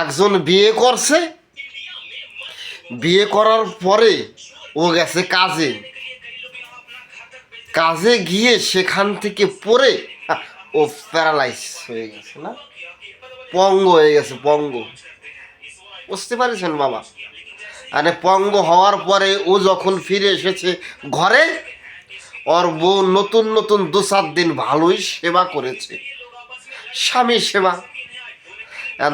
একজন বিয়ে করছে, বিয়ে করার পরে ও গেছে কাজে, কাজে গিয়ে সেখান থেকে পড়ে ও প্যারালাইজ হয়ে গেছে, না পঙ্গ হয়ে গেছে, পঙ্গ। বুঝতে পারছেন বাবা? মানে পঙ্গ হওয়ার পরে ও যখন ফিরে এসেছে ঘরে, ওর বউ নতুন নতুন 2-4 দিন ভালোই সেবা করেছে, স্বামী সেবা।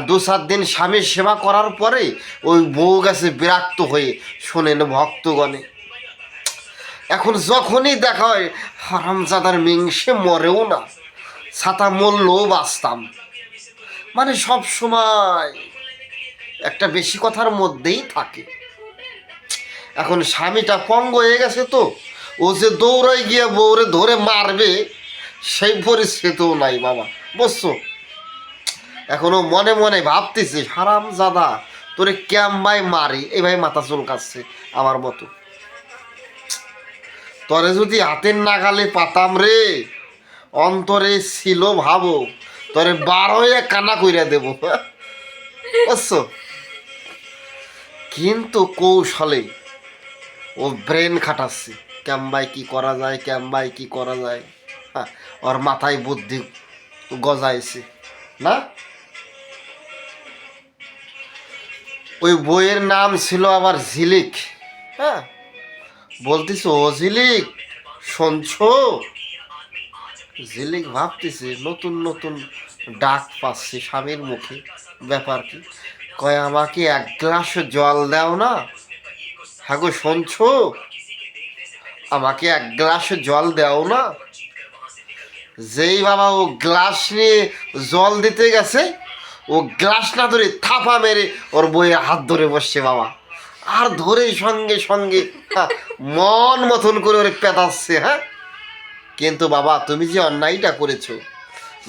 2-4 দিন স্বামীর সেবা করার পরে ওই বউ গেছে বিরক্ত হয়ে, শোনেন ভক্তগণে, এখন যখনই দেখা হয় হারামজাদার মিংসে মরেও না, ছাতা মরলেও বাঁচতাম, মানে সব সময় একটা বেশি কথার মধ্যেই থাকে। এখন স্বামীটা পঙ্গ হয়ে গেছে, তো ও যে দৌড়াই গিয়ে বউরে ধরে মারবে সেই পরিস্থিতিও নাই বাবা, বুঝছো? এখনো মনে মনে ভাবতেছি হারামজাদা তোরে ক্যাম্বাই মারি, এই ভাই মাথা চুলকাচ্ছে আমার মতো। তরে যদি হাতের নাগালে পাতাম রে, অন্তরে ছিল ভাবো তরে 12 কানা কইরা দেব, বুঝছো? কিন্তু কৌশলে ও ব্রেন খাটাচ্ছে, ক্যাম্বাই কি করা যায়, ক্যাম্বাই কি করা যায়। হ্যাঁ, ওর মাথায় বুদ্ধি গজাইছে না। ওই বইয়ের নাম ছিল আবার ঝিলিক। হ্যাঁ, বলতেছে ও ঝিলিক শুনছো? ঝিলিক ভাবতেছে নতুন নতুন ডাক পাচ্ছে স্বামীর মুখে, ব্যাপার কি? কয় আমাকে 1 গ্লাস জল দাও না। হ্যাঁ গো শুনছো, আমাকে 1 গ্লাস জল দাও না। যেই বাবা ও গ্লাস নিয়ে জল দিতে গেছে, ও গ্লাস না ধরে থাপা মেরে ওর বইয়ের হাত ধরে বসছে বাবা, আর ধরে সঙ্গে সঙ্গে মন মতন করে ওরে পেটাচ্ছে। হ্যাঁ, কিন্তু বাবা তুমি যে অন্যায়টা করেছো,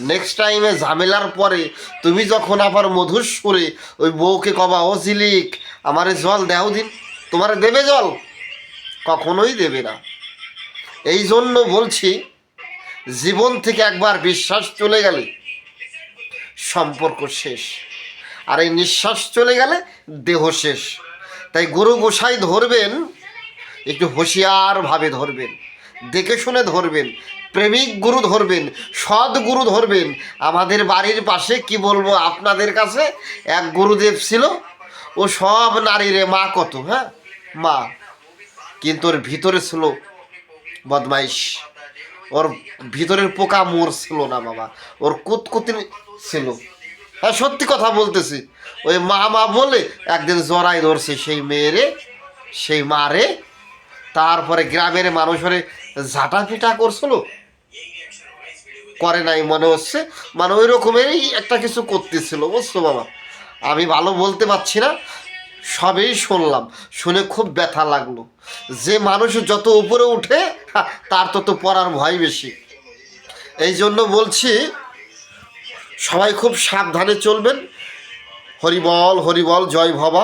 নেক্সট টাইমে ঝামেলার পরে তুমি যখন আবার মধুর সুরে ওই বউকে কবা ও ঝিলিক আমারে জল দেও দিন, তোমারে দেবে জল? কখনোই দেবে না। এই জন্য বলছি, জীবন থেকে একবার বিশ্বাস চলে গেলে সম্পর্ক শেষ, আর এই নিঃশ্বাস চলে গেলে দেহ শেষ। তাই গুরু গোসাই ধরবেন, একটু হুঁশিয়ারভাবে ধরবেন, দেখে শুনে ধরবেন, প্রেমিক গুরু ধরবেন, সৎ গুরু ধরবেন। আমাদের বাড়ির পাশে কি বলবো আপনাদের কাছে, এক গুরুদেব ছিল, ও সব নারীরে মা কত, হ্যাঁ মা, কিন্তু ওর ভিতরে ছিল বদমাইশ, ওর ভিতরের পোকা মরছিল না বাবা, ওর কুতকুতি ছিল। হ্যাঁ সত্যি কথা বলতেছি। ওই মা মা বলে একদিন জড়াই ধরছে সেই মেয়েরে, সেই মারে, তারপরে গ্রামের মানুষরে ঝাঁটা পিটা করছিল, করে নাই মনে হচ্ছে, মানে ওই রকমেরই একটা কিছু করতেছিল, বুঝছো বাবা? আমি ভালো বলতে পারছি না, সবই শুনলাম, শুনে খুব ব্যথা লাগলো। যে মানুষ যত উপরে উঠে তার তত পড়ার ভয় বেশি। এই জন্য বলছি সবাই খুব সাবধানে চলবেন। হরিবল হরিবল, জয় ভবা।